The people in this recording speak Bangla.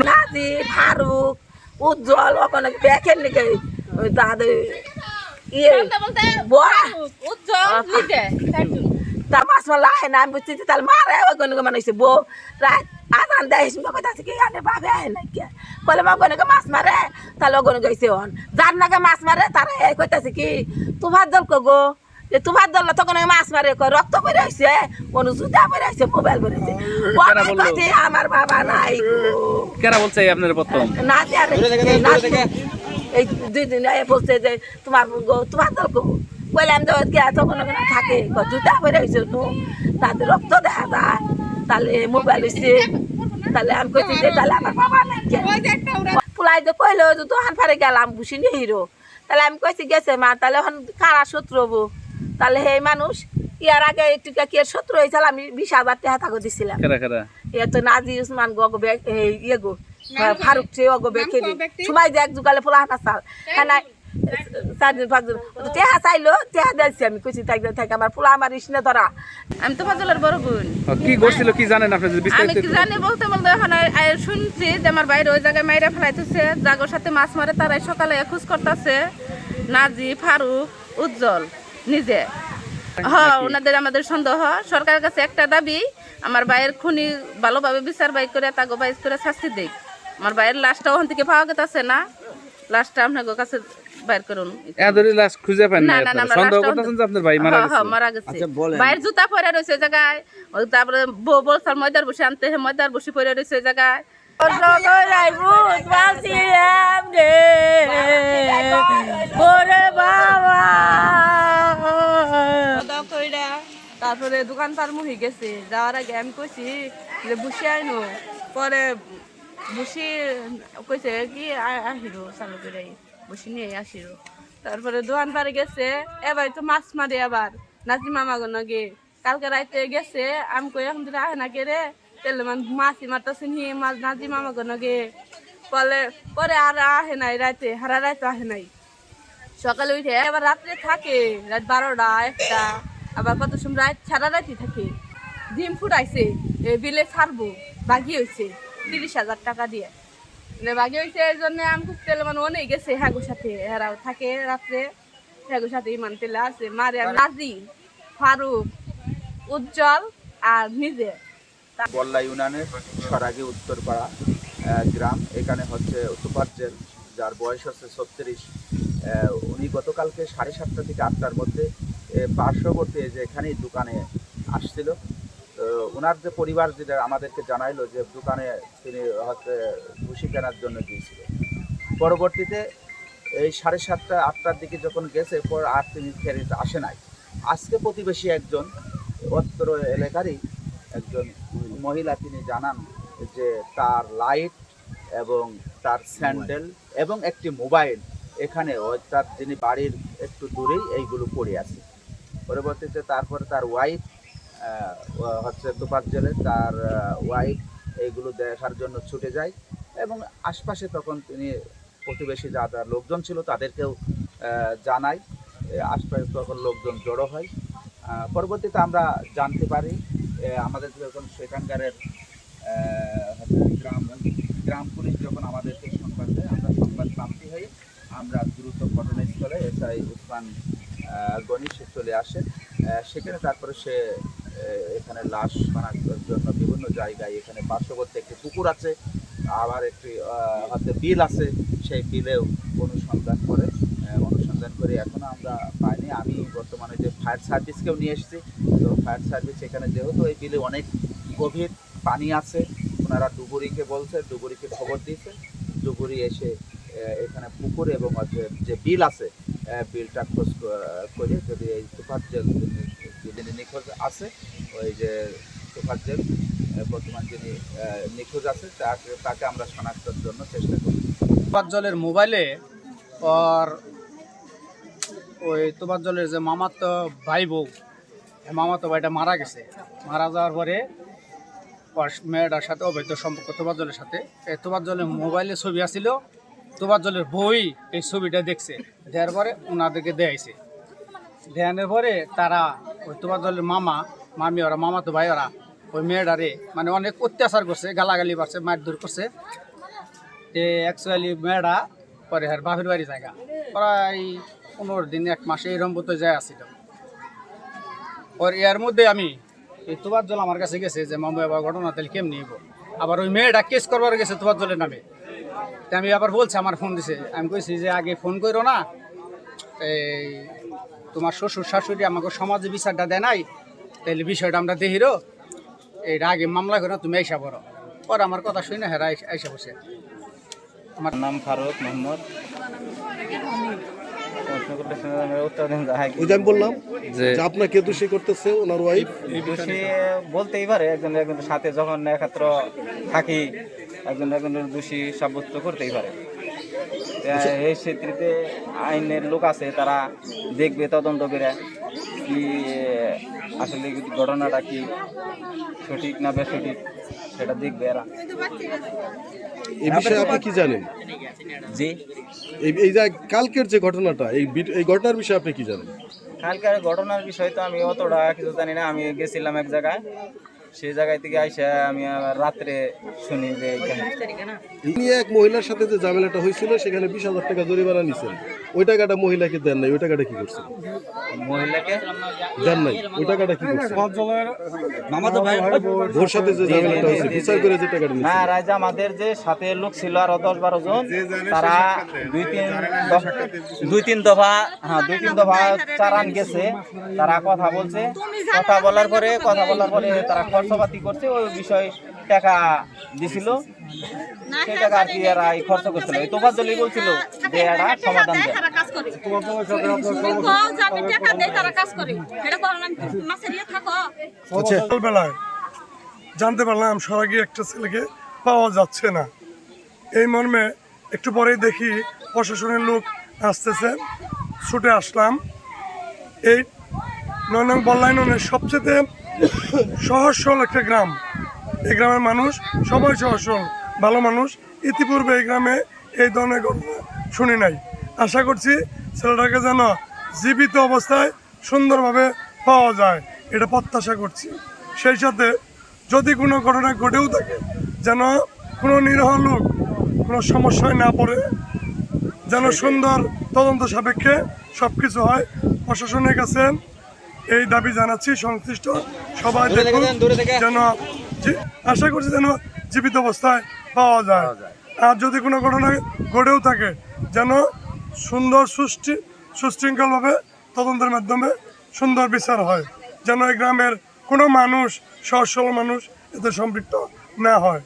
নাজি ফারুক উজ্জ্বল ওখানে দেখেন নাকি দাদু ইয়ে তা মাছ মারলা আহে না আমি বুঝছি তাহলে মারে ওখানে মানে বউ রাত আজান দেয় কথা কি আনে ভাবে আহে না কে কলে মা ওখানে মাছ মারে তাহলে ওখানে গেছে হন যার নাকি মাছ মারে তারা এই কইতাছে কি তোমার দল গো যে তোমার দল তখন মাছ মারে রক্ত বের হয়েছে কোনো জুতা বের হয়েছে মোবাইল বের হয়েছে আমার বাবা নাই কেন বলছে আপনার প্রথম না এই 2 দিন বলছে যে তোমার দল গো বললাম তো তখন ওখানে থাকে জুতা বের হয়েছে তাদের রক্ত দেখা যায় তাহলে মোবাইল হয়েছে তাহলে আমি কইছি যে তাহলে আমার বাবা নাই পোলাই তো কইলো দোকান ফারে গেলাম বুঝি নি হিরো তাহলে আমি কইছি গেছে মা তাহলে এখন কারা শত্রু হবো তাহলে সেই মানুষ ইয়ার আগে একটু কি শত্রু হয়েছিল আমি 20,000 টাকা তাকে দিছিলাম এ তো নাজি উসমান গো ইয়ে গো ফারুক টে গো বেকে সময় যে এক যুগালে পোলা হাঁটা চাল হ্যাঁ 4 দিন 5 দিন টেহা চাইলো টেহা দিয়েছি আমি কইছি তাই থাকে আমার পোলা আমার ইসনে ধরা আমি তো ফাজলের বড় বোন কি করছিল কি জানেন আপনি আমি কি জানি বলতে এখন শুনছি যে আমার বাইরে ওই জায়গায় মাইরা ফেলাইতেছে জাগোর সাথে মাছ মারে তারাই সকালে খোঁজ করতেছে নাজি ফারুক উজ্জ্বল নিজে হ্যাঁ ওনাদের আমাদের সন্দেহ সরকারের কাছে একটা দাবি আমার ভাইয়ের খুনি ভালোভাবে বিচার বাই করে তাগো বাইজ করে শাস্তি দেখ আমার ভাইয়ের লাশটা ওখান থেকে পাওয়া গেছে না লাশটা আপনার কাছে বাইর করুন এদরি লাশ খুঁজে পান না সন্দেহ করতেছেন যে আপনার ভাই মারা গেছে হ্যাঁ মারা গেছে ভাইয়ের জুতা পরে রয়েছে ওই জায়গায় তারপরে বলসার ময়দার বসে আনতে ময়দার বসে পরে রয়েছে ওই জায়গায় তারপরে দোকান পার মুহি গেছে যাওয়ার আগে আমি কইছি যে বসে আইনো পরে বসি কইছে কি আহিরো চালু করে বসি নিয়ে আসিরো তারপরে দোকান পারে গেছে এবার তো মাছ মারে আবার নাজি মামা গনগে কালকে রাইতে গেছে আমি কই এখন আহে না কে রে তেলে মাছি মারতেছে নিয়ে মাছ নাজি মামা গনগে পরে আর আহে নাই রাইতে হারা রাইতে আহে নাই সকালে উঠে এবার রাত্রে থাকে রাত 12টা 1টা আবার কত সময় রাত সারা রাতি থাকে ডিম ফুটাইছে বিলে ছাড়বো বাগি হয়েছে 30,000 টাকা দিয়ে বাগি হয়েছে এই জন্য আমি খুব তেলে অনেক গেছে হ্যাগোর সাথে এরাও থাকে রাত্রে হ্যাগোর সাথে ইমান তেলে আছে মারে নাজি ফারুক উজ্জ্বল আর নিজে বল্লা ইউনিয়নের সরাগী উত্তরপাড়া গ্রাম এখানে হচ্ছে তোফাজ্জল যার বয়স হচ্ছে 36 উনি গতকালকে 7:30 থেকে 8টার মধ্যে পার্শ্ববর্তী যে এখানেই দোকানে আসছিল ওনার যে পরিবার যেটা আমাদেরকে জানাইলো যে দোকানে তিনি হচ্ছে ভুসি কেনার জন্য গিয়েছিল পরবর্তীতে এই 7:30 8টার দিকে যখন গেছে পর আর তিনি ফেরত আসে নাই আজকে প্রতিবেশী একজন অত্র এলাকারই একজন মহিলা তিনি জানান যে তার লাইট এবং তার স্যান্ডেল এবং একটি মোবাইল এখানে তার যিনি বাড়ির একটু দূরেই এইগুলো পড়ে আছে পরবর্তীতে তারপরে তার ওয়াইফ হচ্ছে তোফাজ্জলের তার ওয়াইফ এইগুলো দেখার জন্য ছুটে যায় এবং আশপাশে তখন তিনি প্রতিবেশী যারা লোকজন ছিল তাদেরকেও জানায় আশপাশে তখন লোকজন জড়ো হয় পরবর্তীতে আমরা জানতে পারি আমাদের যখন সেখানকারের গ্রাম পুলিশ যখন আমাদেরকে সংবাদ দেয় আমরা সংবাদ প্রাপ্তি হয়ে আমরা দ্রুত ঘটনাস্থলে এসআই উসমান গনি সে চলে আসে সেখানে তারপরে সে এখানে লাশ শনাক্তের জন্য বিভিন্ন জায়গায় এখানে পার্শ্ববর্তী একটি পুকুর আছে আবার একটি হচ্ছে বিল আছে সেই বিলেও অনুসন্ধান করে এখনো আমরা পাইনি আমি বর্তমানে যে ফায়ার সার্ভিসকেও নিয়ে এসেছি তো ফায়ার সার্ভিস এখানে যেহেতু এই বিলে অনেক গভীর পানি আছে ওনারা ডুবুরিকে বলছে ডুবুরিকে খবর দিয়েছে ডুবুরি এসে এখানে পুকুর এবং যে বিল আছে বিলটা খোঁজ করে যদি এই তোফাজ্জল যিনি নিখোঁজ আছে ওই যে তোফাজ্জল বর্তমান যিনি নিখোঁজ আছে তাকে আমরা শনাক্তের জন্য চেষ্টা করি তোফাজ্জলের মোবাইলে আর ওই তোফাজ্জলের যে মামাতো ভাই বউ মামাতো ভাইটা মারা গেছে মারা যাওয়ার পরে মেয়েটার সাথে অবৈধ সম্পর্ক তোফাজ্জলের সাথে এই তোফাজ্জলের মোবাইলে ছবি আসছিল তোফাজ্জলের বই এই ছবিটা দেখছে দেওয়ার পরে ওনাদেরকে দেয়াইছে দেওয়ানোর পরে তারা ওই তোফাজ্জলের মামি ওরা মামাতো ভাই ওরা ওই মেয়েটারে মানে অনেক অত্যাচার করছে, গালাগালি পারছে, মারধর করছে। অ্যাকচুয়ালি মেয়েটা পরে আর বাপের বাড়ি জায়গা প্রায় 15 দিন 1 মাসে এরম মতো যায় আসছিল। ওর এর মধ্যে আমি এই তোফাজ্জল আমার কাছে গেছে যে মামু আবার ঘটনা তাহলে কেমনি নিব, আবার ওই মেয়েটা কেস করবার গেছে তোফাজ্জলের নামে। তা আমি আবার বলছি, আমার ফোন দিছে, আমি কইছি যে আগে ফোন করো না, এই তোমার শ্বশুর শাশুড়ি আমাকে সমাজে বিচারটা দেয় নাই, তাহলে বিষয়টা আমরা দেখিরো, এইটা আগে মামলা করো, তুমি আইসা বড়। পরে আমার কথা শুনে হ্যাঁ আইসা বসে। আমার নাম ফারুক মোহাম্মদ। ওই যে আমি বললাম যে যে আপনাকে দোষী করতেছে ওনার ওয়াইফ। দোষী বলতেই পারে, একজনের সাথে যখন একাত্র থাকি একজনের দোষী সাব্যস্ত করতেই পারে। এই ক্ষেত্রে আইনের লোক আছে, তারা দেখবে, তদন্ত করে কি আসলে ঘটনাটা কি সঠিক না বেসঠিক সেটা দেখবে এরা। এই বিষয়ে আপনি কি জানেন? জি, এই যে কালকের যে ঘটনাটা, এই ঘটনার বিষয়ে আপনি কি জানেন? কালকের ঘটনার বিষয় তো আমি অতটা কিছু জানি না। আমি গেছিলাম এক জায়গায়, সেই জায়গায় থেকে আইসা আমি আবার রাত্রে শুনি যে এই নিয়ে এক মহিলার সাথে যে ঝামেলাটা হয়েছিল সেখানে 20,000 টাকা জরিমানা নিছেন, ওই টাকাটা মহিলাকে দেন নাই, ওই টাকাটা কি করছেন? মহিলাকে দেন নাই, ওই টাকাটা কি করছেন? ওর সাথে যে ঝামেলাটা হয়েছে বিচার করে যে টাকাটা না, নিছেন। রাজা আমাদের যে সাথে লোক ছিল আরো 10-12 জন, তারা দুই তিন দফা চারান গেছে, তারা কথা বলছে, কথা বলার পরে তারা খরচপাতি করছে, ওই বিষয় টাকা দিছিল, সেই টাকা আর কি এরা খরচ করছিল। এই তোফাজ্জলই বলছিল যে এরা সমাধান দেয়। সকালবেলায় জানতে পারলাম সরাগী একটা ছেলেকে পাওয়া যাচ্ছে না। এই মর্মে একটু পরেই দেখি প্রশাসনের লোক আসতেছে, ছুটে আসলাম। এই 9 নং বল্লাইনের সবচেয়ে সহজ সরল একটা গ্রাম। এই গ্রামের মানুষ সবাই সহজ সরল ভালো মানুষ। ইতিপূর্বে এই গ্রামে এই ধরনের ঘটনা শুনি নাই। আশা করছি ছেলেটাকে যেন জীবিত অবস্থায় সুন্দরভাবে পাওয়া যায়, এটা প্রত্যাশা করছি। সেই সাথে যদি কোনো ঘটনা ঘটেও থাকে যেন কোনো নিরীহ লোক কোনো সমস্যায় না পড়ে, যেন সুন্দর তদন্ত সাপেক্ষে সব কিছু হয়। প্রশাসনের কাছে এই দাবি জানাচ্ছি, সংশ্লিষ্ট সবাই দেখুন যেন আশা করছি যেন জীবিত অবস্থায় পাওয়া যায়। আর যদি কোনো ঘটনা ঘটেও থাকে যেন সুন্দর সুশৃঙ্খলভাবে তদন্তের মাধ্যমে সুন্দর বিচার হয়, যেন এই গ্রামের কোনো মানুষ সহজ সরল মানুষ এতে সম্পৃক্ত না হয়।